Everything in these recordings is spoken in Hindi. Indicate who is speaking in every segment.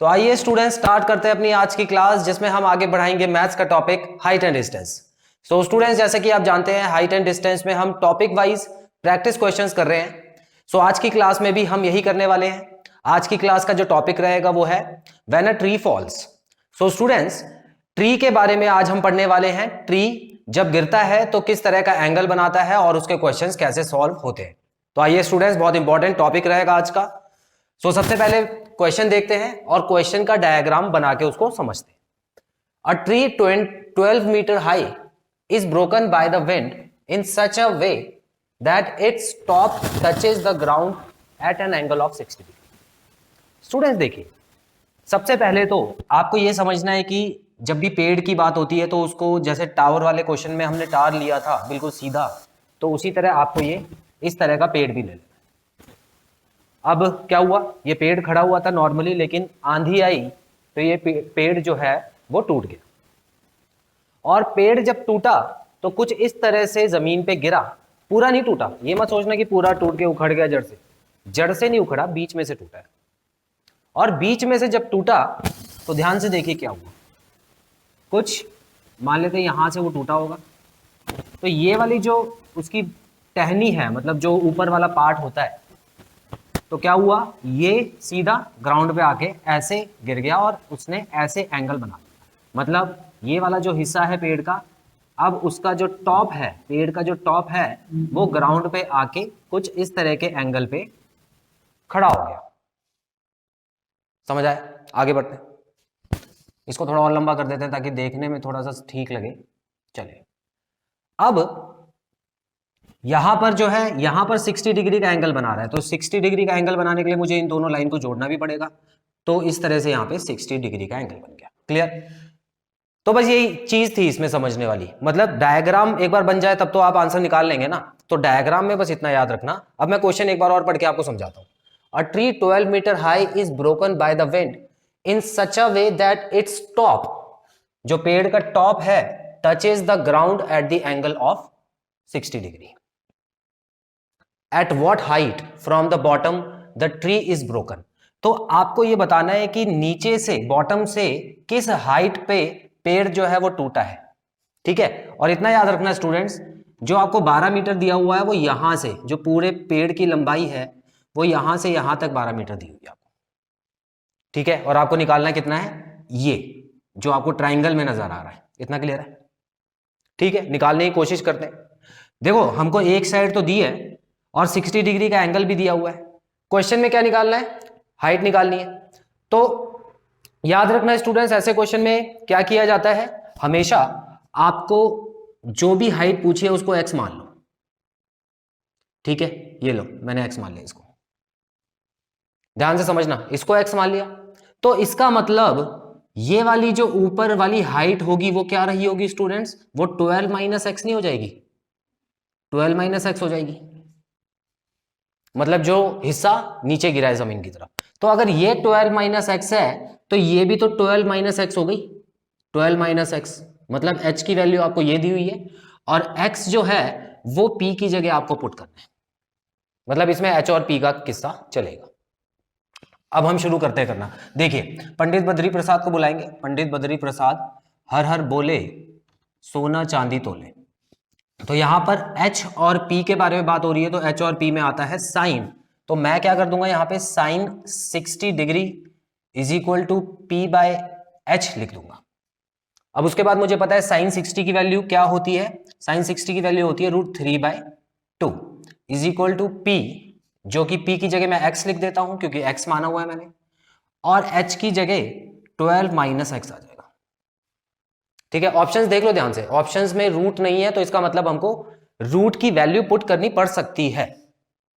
Speaker 1: तो आइए स्टूडेंट्स स्टार्ट करते हैं अपनी आज की क्लास, जिसमें हम आगे बढ़ाएंगे मैथ्स का topic height and distance. So students, जैसे कि आप जानते हैं हाइट एंड डिस्टेंस में हम टॉपिक वाइज प्रैक्टिस क्वेश्चंस कर रहे हैं। सो आज की क्लास में भी हम यही करने वाले हैं। आज की क्लास का जो टॉपिक रहेगा वो है when a tree falls. So students, tree के बारे में आज हम पढ़ने वाले हैं। ट्री जब गिरता है तो किस तरह का एंगल बनाता है और उसके क्वेश्चंस कैसे सॉल्व होते हैं। तो आइए स्टूडेंट्स, बहुत इंपॉर्टेंट टॉपिक रहेगा आज का। सबसे पहले क्वेश्चन देखते हैं और क्वेश्चन का डायग्राम बना के उसको समझते हैं। A tree 12 metre high is broken by the wind in such a way that its top touches the ground at an angle of 60 degree. Students देखिए, सबसे पहले तो आपको यह समझना है कि जब भी पेड़ की बात होती है तो उसको, जैसे टावर वाले क्वेश्चन में हमने टावर लिया था बिल्कुल सीधा, तो उसी तरह आपको ये इस तरह का पेड़ भी ले लेना। अब क्या हुआ, ये पेड़ खड़ा हुआ था नॉर्मली, लेकिन आंधी आई तो ये पेड़ जो है वो टूट गया। और पेड़ जब टूटा तो कुछ इस तरह से जमीन पे गिरा, पूरा नहीं टूटा। ये मत सोचना कि पूरा टूट के उखड़ गया जड़ से नहीं उखड़ा, बीच में से टूटा है। और बीच में से जब टूटा तो ध्यान से देखिए क्या हुआ। कुछ मान लेते हैं यहां से वो टूटा होगा, तो ये वाली जो उसकी टहनी है, मतलब जो ऊपर वाला पार्ट होता है, तो क्या हुआ, ये सीधा ग्राउंड पे आके ऐसे गिर गया और उसने ऐसे एंगल बना दिया। मतलब ये वाला जो हिस्सा है पेड़ का, अब उसका जो टॉप है, पेड़ का जो टॉप है, वो ग्राउंड पे आके कुछ इस तरह के एंगल पे खड़ा हो गया। समझ आए? आगे बढ़ते हैं। इसको थोड़ा और लंबा कर देते हैं ताकि देखने में थोड़ा सा ठीक लगे। चलिए, अब यहां पर जो है, यहां पर 60 डिग्री का एंगल बना रहा है, तो 60 डिग्री का एंगल बनाने के लिए मुझे इन दोनों लाइन को जोड़ना भी पड़ेगा। तो इस तरह से यहां पे 60 डिग्री का एंगल बन गया। क्लियर? तो बस यही चीज थी इसमें समझने वाली। मतलब डायग्राम एक बार बन जाए तब तो आप आंसर निकाल लेंगे ना। तो डायग्राम में बस इतना याद रखना। अब मैं क्वेश्चन एक बार और पढ़ के आपको समझाता हूं। A tree 12 metre high is broken by the wind in such a way that its top, जो पेड़ का टॉप है, touches the ground at the angle of 60 degree. At what height from the bottom the tree is broken. तो आपको यह बताना है कि नीचे से, बॉटम से किस हाइट पे पेड़ जो है वो टूटा है। ठीक है? और इतना याद रखना स्टूडेंट्स, जो आपको 12 मीटर दिया हुआ है वो यहां से, जो पूरे पेड़ की लंबाई है वो यहां से यहां तक 12 मीटर दी हुई है आपको। ठीक है? और आपको निकालना कितना है, ये जो आपको ट्राइंगल में नजर आ रहा है। इतना क्लियर है? ठीक है, निकालने की कोशिश करते हैं। देखो, हमको एक साइड तो दी है और 60 डिग्री का एंगल भी दिया हुआ है। क्वेश्चन में क्या निकालना है, हाइट निकालनी है। तो याद रखना स्टूडेंट्स, ऐसे क्वेश्चन में क्या किया जाता है, हमेशा आपको जो भी हाइट पूछी है उसको एक्स मान लो। ठीक है, ये लो, मैंने एक्स मान लिया। इसको ध्यान से समझना, इसको एक्स मान लिया तो इसका मतलब ये वाली जो ऊपर वाली हाइट होगी वो क्या रही होगी स्टूडेंट्स, वो 12 माइनस एक्स नहीं हो जाएगी, 12 माइनस एक्स हो जाएगी। मतलब जो हिस्सा नीचे गिरा है जमीन की तरफ। तो अगर ये 12 माइनस एक्स है तो ये भी तो 12 माइनस एक्स हो गई। 12 माइनस एक्स मतलब एच की वैल्यू आपको ये दी हुई है और एक्स जो है वो पी की जगह आपको पुट करना है। मतलब इसमें एच और पी का किस्सा चलेगा। अब हम शुरू करते हैं करना। देखिए, पंडित बद्री प्रसाद को बुलाएंगे। पंडित बद्री प्रसाद हर हर बोले सोना चांदी तोले। तो यहां पर H और P के बारे में बात हो रही है, तो H और P में आता है साइन। तो मैं क्या कर दूंगा, यहां पे sine 60 degree is equal to P by H लिख दूंगा। अब उसके बाद मुझे पता है साइन 60 की वैल्यू क्या होती है, साइन 60 की वैल्यू होती है √3/2 इज इक्वल टू P, जो कि P की जगह मैं X लिख देता हूं क्योंकि X माना हुआ है मैंने, और H की जगह 12 माइनस एक्स आ जाएगा। ठीक है, ऑप्शंस देख लो ध्यान से। ऑप्शंस में रूट नहीं है तो इसका मतलब हमको रूट की वैल्यू पुट करनी पड़ सकती है,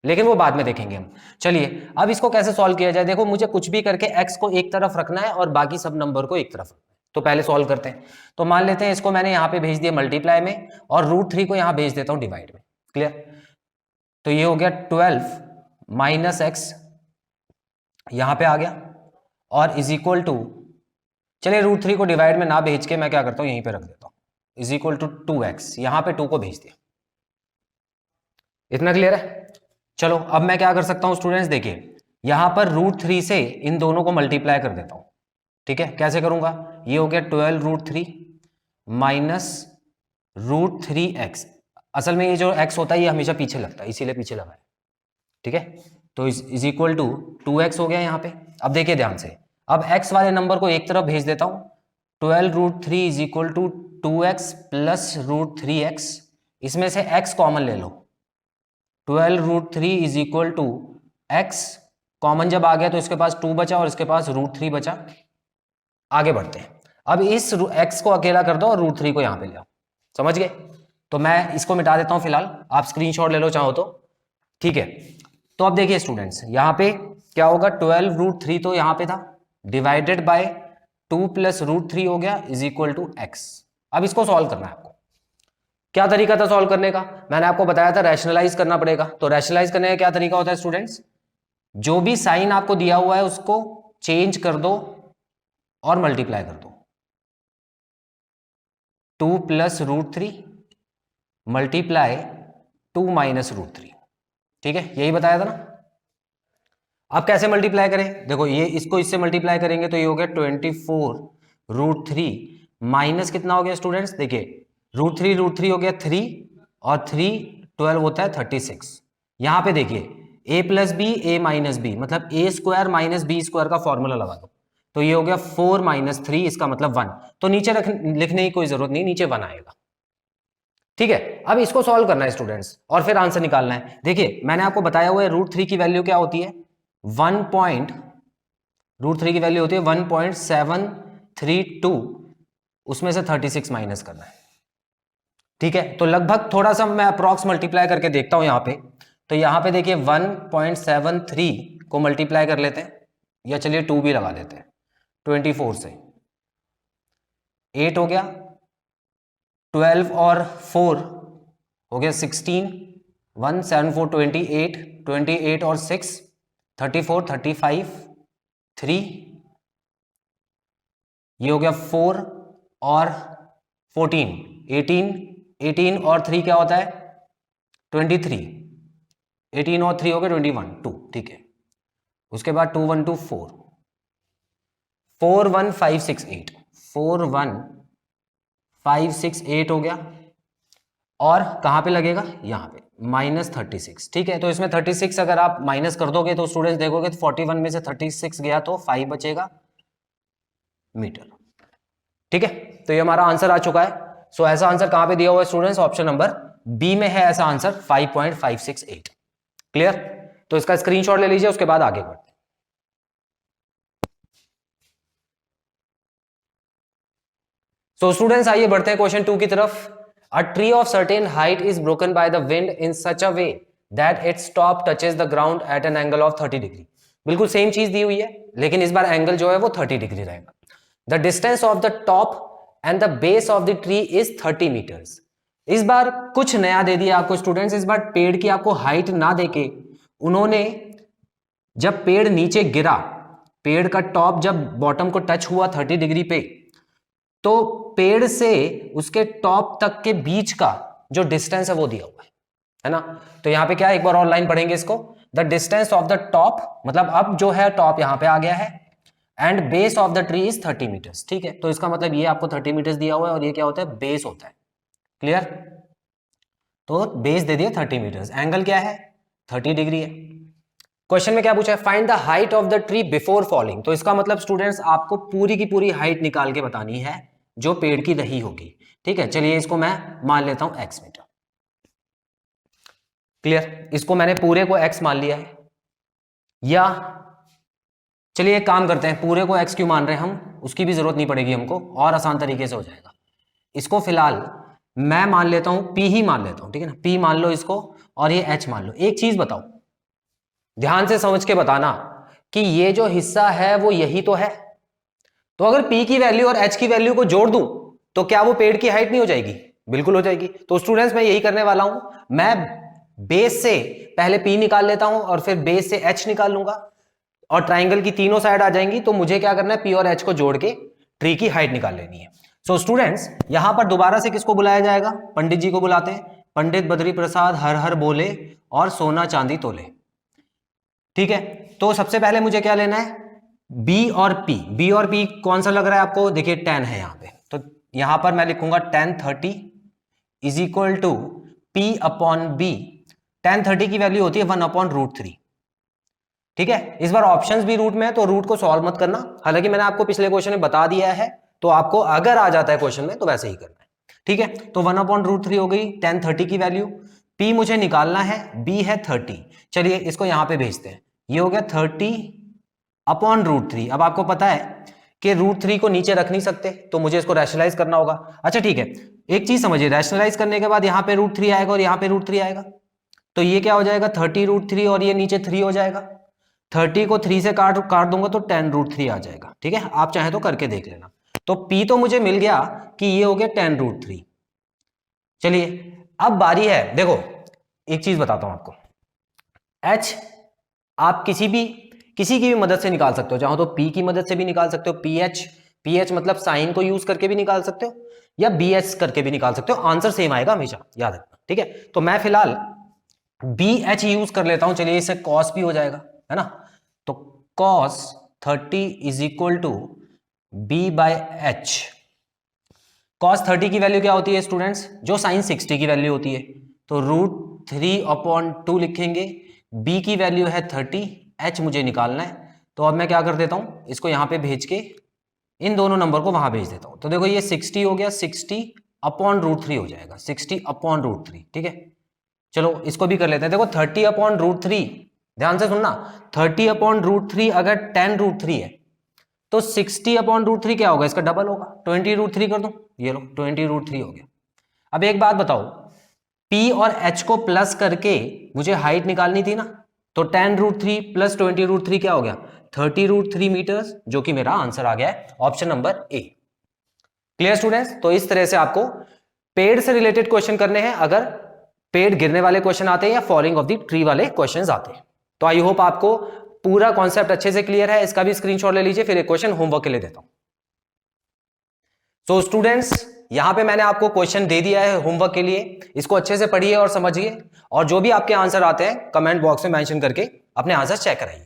Speaker 1: लेकिन वो बाद में देखेंगे हम। चलिए, अब इसको कैसे सॉल्व किया जाए। देखो, मुझे कुछ भी करके x को एक तरफ रखना है और बाकी सब नंबर को एक तरफ रखना है। तो पहले सॉल्व करते हैं। तो मान लेते हैं इसको मैंने यहां पे भेज दिया मल्टीप्लाई में और √3 को यहां भेज देता हूं डिवाइड में। क्लियर? तो ये हो गया 12 माइनस एक्स यहां पे आ गया और इज इक्वल टू, चलिए √3 को डिवाइड में ना भेज के मैं क्या करता हूं, यहीं पे रख देता हूं, इज इक्वल टू 2x। यहां पे 2 को भेज दिया। इतना क्लियर है? चलो, अब मैं क्या कर सकता हूं स्टूडेंट्स, देखिए यहां पर √3 से इन दोनों को मल्टीप्लाई कर देता हूं, ठीक है। कैसे करूंगा, ये हो गया 12√3 माइनस √3x। असल में ये जो x होता है ये हमेशा पीछे लगता है, इसीलिए पीछे लगा है, ठीक है। तो इज इक्वल टू 2x हो गया यहाँ पे। अब देखिए ध्यान से, अब x वाले नंबर को एक तरफ भेज देता हूं। 12√3 is equal to 2x plus √3x, इसमें से x कॉमन ले लो। 12√3 is equal to x, common जब आ गया तो इसके पास 2 बचा और इसके पास √3 बचा। आगे बढ़ते हैं, अब इस x को अकेला कर दो और √3 को यहां पे ले आओ, समझ गए। तो मैं इसको मिटा देता हूं फिलहाल, आप स्क्रीनशॉट ले लो चाहो तो, ठीक है। तो अब देखिए स्टूडेंट्स, यहां पे क्या होगा, 12√3 तो यहां पे था, डिवाइडेड बाय 2 प्लस √3 हो गया, इज इक्वल टू x। अब इसको सॉल्व करना है आपको। क्या तरीका था सॉल्व करने का, मैंने आपको बताया था रैशनलाइज करना पड़ेगा। तो रैशनलाइज करने का क्या तरीका होता है स्टूडेंट्स, जो भी साइन आपको दिया हुआ है उसको चेंज कर दो और मल्टीप्लाई कर दो। 2 प्लस √3 मल्टीप्लाई 2 माइनस √3, ठीक है, यही बताया था ना। अब कैसे मल्टीप्लाई करें, देखो ये इसको इससे मल्टीप्लाई करेंगे तो ये हो गया 24√3 माइनस कितना हो गया स्टूडेंट्स, देखिए √3 हो गया 3 और 3 12 होता है 36। यहां पे देखिए a plus B A minus B, मतलब a square minus B square का फॉर्मूला लगा दो, तो ये हो गया 4 माइनस 3, इसका मतलब 1। तो नीचे लिखने की कोई जरूरत नहीं, नीचे 1 आएगा, ठीक है। अब इसको सॉल्व करना है स्टूडेंट्स और फिर आंसर निकालना है। देखिए मैंने आपको बताया हुआ है √3 की वैल्यू क्या होती है, √3 की वैल्यू होती है 1.732, उसमें से 36 माइनस करना है, ठीक है। तो लगभग थोड़ा सा मैं अप्रॉक्स मल्टीप्लाई करके देखता हूं यहां पे। तो यहां पे देखिए 1.73 को मल्टीप्लाई कर लेते हैं, या चलिए 2 भी लगा देते हैं, 24 से 8 हो गया, 12 और 4 हो गया 16, 1 7 4 28, 28 और 6 34, 35 3, ये हो गया 4 और 14 18, 18 और 3 क्या होता है 23, 18 और 3 हो गया 21 2, ठीक है। उसके बाद 2 1 2 4 4 1 5 6 8 4 1 5 6 8 हो गया, और कहां पे लगेगा यहां पे -36, ठीक है। तो इसमें 36 अगर आप माइनस कर दोगे तो स्टूडेंट्स देखोगे तो 41 में से 36 गया तो 5 बचेगा मीटर, ठीक है। तो ये हमारा आंसर आ चुका है। सो ऐसा आंसर कहां पे दिया हुआ है स्टूडेंट्स, ऑप्शन नंबर बी में है ऐसा आंसर 5.568, क्लियर। तो इसका स्क्रीनशॉट ले लीजिए, उसके बाद आगे बढ़ते हैं। सो स्टूडेंट्स आइए बढ़ते हैं क्वेश्चन 2 की तरफ। A tree of certain height is broken by the wind in such a way that its top touches the ground at an angle of 30 degree. बिल्कुल सेम चीज दी हुई है, लेकिन इस बार एंगल जो है वो 30 डिग्री रहेगा। The distance of the top and the base of the tree is 30 metres. इस बार कुछ नया दे दिया आपको स्टूडेंट्स, इस बार पेड़ की आपको हाइट ना देके उन्होंने, जब पेड़ नीचे गिरा, पेड़ का टॉप जब बॉटम को टच हुआ 30 डिग्री पे, तो पेड़ से उसके टॉप तक के बीच का जो डिस्टेंस है वो दिया हुआ है ना। तो यहां पे क्या है, एक बार और लाइन पढ़ेंगे इसको। The distance of the top, मतलब अब जो है टॉप यहां पे आ गया है, and base of the tree is 30 metres, ठीक है। तो इसका मतलब ये आपको 30 मीटर्स दिया हुआ है और ये क्या होता है, बेस होता है, क्लियर। तो बेस दे दिया 30 मीटर्स, एंगल क्या है 30 डिग्री है। क्वेश्चन में क्या पूछा है, find the height of the tree before falling. तो इसका मतलब स्टूडेंट्स आपको पूरी की पूरी हाइट निकाल के बतानी है जो पेड़ की रही होगी, ठीक है। चलिए इसको मैं मान लेता हूं x मीटर, क्लियर। इसको मैंने पूरे को x मान लिया है, या चलिए एक काम करते हैं, पूरे को x क्यों मान रहे हैं हम, उसकी भी जरूरत नहीं पड़ेगी हमको, और आसान तरीके से हो जाएगा। इसको फिलहाल मैं मान लेता हूं p ही मान लेता हूं, ठीक है ना, p मान लो इसको, और ये h मान लो। एक चीज बताओ, ध्यान से समझ के बताना कि ये जो हिस्सा है वो यही तो है। तो अगर p की वैल्यू और h की वैल्यू को जोड़ दूं तो क्या वो पेड़ की हाइट नहीं हो जाएगी, बिल्कुल हो जाएगी। तो स्टूडेंट्स मैं यही करने वाला हूं, मैं बेस से पहले p निकाल लेता हूं और फिर बेस से h निकाल लूंगा, और ट्राइंगल की तीनों साइड आ जाएंगी। तो मुझे क्या करना है, p और h को जोड़ के ट्री की हाइट निकाल लेनी है। सो स्टूडेंट्स यहां पर दोबारा से किसको बुलाया जाएगा, पंडित जी को बुलाते हैं। पंडित बद्री प्रसाद हर हर बोले और सोना चांदी तोले। ठीक है, तो सबसे पहले मुझे क्या लेना है, बी और पी कौन सा लग रहा है आपको, देखिए 10 है यहाँ पे, तो यहां पर मैं लिखूंगा 1030 is equal to P upon B. 1030 की वैल्यू होती है 1/√3। ठीक है, इस बार ऑप्शंस भी रूट में है तो रूट को सॉल्व मत करना, हालांकि मैंने आपको पिछले क्वेश्चन में बता दिया है, तो आपको अगर आ जाता है क्वेश्चन में तो वैसे ही करना है। ठीक है, तो 1/√3 हो गई 1030 की वैल्यू। पी मुझे निकालना है, बी है 30, चलिए इसको यहां पे भेजते हैं, ये हो गया 30/√3। अब आपको पता है कि √3 को नीचे रख नहीं सकते, तो मुझे इसको रैशनलाइज करना होगा। अच्छा ठीक है, एक चीज समझिए, रैशनलाइज करने के बाद यहाँ पे √3 आएगा और यहाँ पे √3 आएगा, तो ये क्या हो जाएगा 30√3 और ये नीचे 3 हो जाएगा। 30 को 3 से काट दूंगा तो 10√3 आ जाएगा। ठीक है, आप चाहे तो करके देख लेना। तो P तो मुझे मिल गया कि ये हो गया 10√3। चलिए अब बारी है, देखो एक चीज बताता हूं आपको, H आप किसी की भी मदद से निकाल सकते हो, चाहो तो P की मदद से भी निकाल सकते हो, पीएच मतलब साइन को यूज करके भी निकाल सकते हो, या BH करके भी निकाल सकते हो, आंसर सेम आएगा हमेशा, याद रखना। ठीक है, तो मैं फिलहाल BH यूज कर लेता हूं, चलिए इससे कॉस भी हो जाएगा, है ना, तो cos 30 is equal to B/H। cos 30 की वैल्यू क्या होती है स्टूडेंट्स, जो sin 60 की वैल्यू होती है, तो √3/2 लिखेंगे। B की वैल्यू है 30, H मुझे निकालना है, तो अब मैं क्या कर देता हूं, इसको यहां पे भेज के इन दोनों नंबर को वहां भेज देता हूं, तो देखो ये 60 हो गया, 60/√3 हो जाएगा, 60/√3। ठीक है, चलो इसको भी कर लेते हैं, देखो 30/√3, ध्यान से सुनना, 30/√3 अगर 10√3 है तो 60/√3 क्या होगा, इसका डबल होगा, 20√3 कर दूं, ये लो 20√3 हो गया। अब एक बात बताओ, P और H को प्लस करके मुझे हाइट निकालनी थी ना, तो 10√3 प्लस 20√3 क्या हो गया, 30√3 मीटर्स, जो कि मेरा आंसर आ गया है option number A. Clear students, तो इस तरह से आपको पेड़ से रिलेटेड क्वेश्चन करने हैं, अगर पेड़ गिरने वाले क्वेश्चन आते हैं या फॉलिंग ऑफ द ट्री वाले क्वेश्चंस आते हैं। तो आई होप आपको पूरा कॉन्सेप्ट अच्छे से क्लियर है, इसका भी स्क्रीनशॉट ले लीजिए, फिर एक क्वेश्चन होमवर्क के लिए देता हूं। तो स्टूडेंट्स यहां पे मैंने आपको क्वेश्चन दे दिया है होमवर्क के लिए, इसको अच्छे से पढ़िए और समझिए, और जो भी आपके आंसर आते हैं कमेंट बॉक्स में मेंशन करके अपने आंसर चेक कराइए।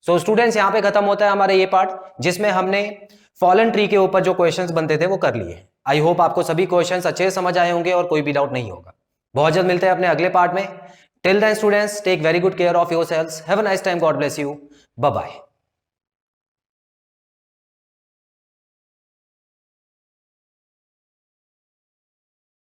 Speaker 1: सो स्टूडेंट्स यहां पे खत्म होता है हमारा ये पार्ट, जिसमें हमने फॉलन ट्री के ऊपर जो क्वेश्चंस बनते थे वो कर लिए। आई होप आपको सभी क्वेश्चंस अच्छे से समझ आए होंगे और कोई भी डाउट नहीं होगा। बहुत जल्द मिलते हैं अपने अगले पार्ट में। Till then students take very good care of yourselves, have a nice time, God bless you, bye bye.